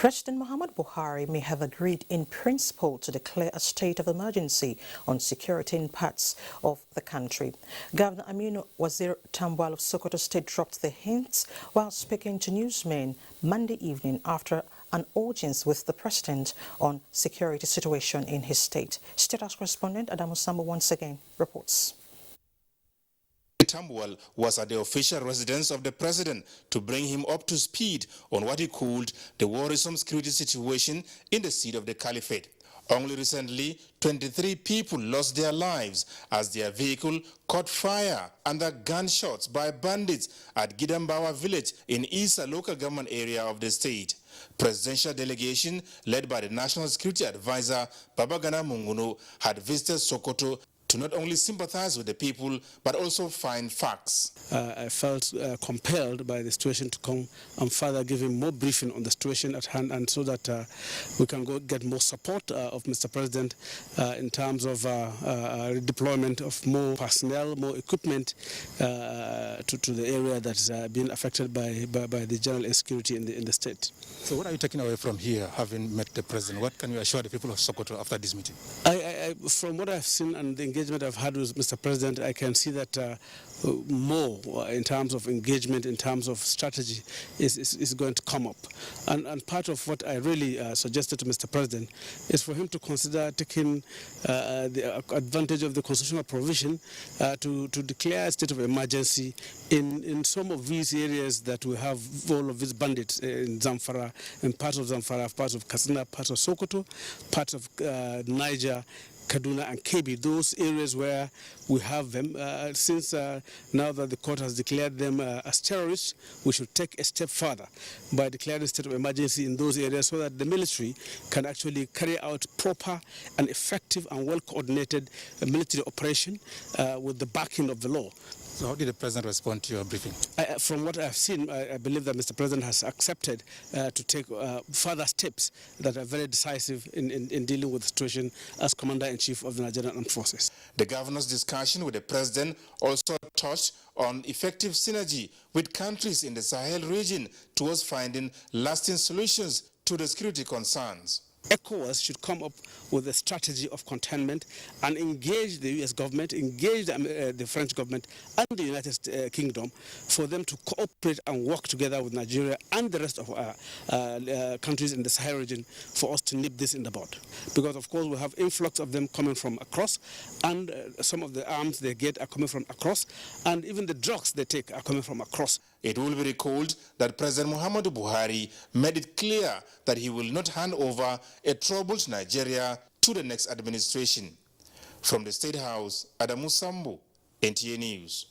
President Muhammad Buhari may have agreed in principle to declare a state of emergency on security in parts of the country. Governor Aminu Wazir Tambuwal of Sokoto State dropped the hints while speaking to newsmen Monday evening after an audience with the president on security situation in his state. State House correspondent Adamu Sambo once again reports. Tambuwal was at the official residence of the president to bring him up to speed on what he called the worrisome security situation in the seat of the caliphate. Only recently, 23 people lost their lives as their vehicle caught fire under gunshots by bandits at Gidambawa village in Isa local government area of the state. Presidential delegation led by the National Security Advisor Babagana Mungunu had visited Sokoto to not only sympathize with the people, but also find facts. I felt compelled by the situation to come and further give him more briefing on the situation at hand, and so that we can go get more support of Mr. President in terms of redeployment of more personnel, more equipment to the area that is being affected by the general insecurity in the state. So what are you taking away from here, having met the president? What can you assure the people of Sokoto after this meeting? From what I've seen and the engagement I've had with Mr. President, I can see that more in terms of engagement, in terms of strategy, is going to come up. And part of what I really suggested to Mr. President is for him to consider taking the advantage of the constitutional provision to declare a state of emergency in some of these areas that we have all of these bandits in Zamfara, in parts of Zamfara, parts of Katsina, parts of Sokoto, parts of Niger, Kaduna and Kebbi, those areas where we have them. Since now that the court has declared them as terrorists, we should take a step further by declaring a state of emergency in those areas so that the military can actually carry out proper and effective and well-coordinated military operation with the backing of the law. So how did the president respond to your briefing? From what I've seen, I believe that Mr. President has accepted to take further steps that are very decisive in dealing with the situation as Commander-in-Chief of the Nigerian Armed Forces. The governor's discussion with the president also touched on effective synergy with countries in the Sahel region towards finding lasting solutions to the security concerns. ECOWAS should come up with a strategy of containment and engage the U.S. government, engage the French government and the United Kingdom for them to cooperate and work together with Nigeria and the rest of countries in the Sahel region for us to nip this in the bud. Because, of course, we have influx of them coming from across, and some of the arms they get are coming from across, and even the drugs they take are coming from across. It will be recalled that President Muhammadu Buhari made it clear that he will not hand over a troubled Nigeria to the next administration. From the State House, Adamu Sambo, NTA News.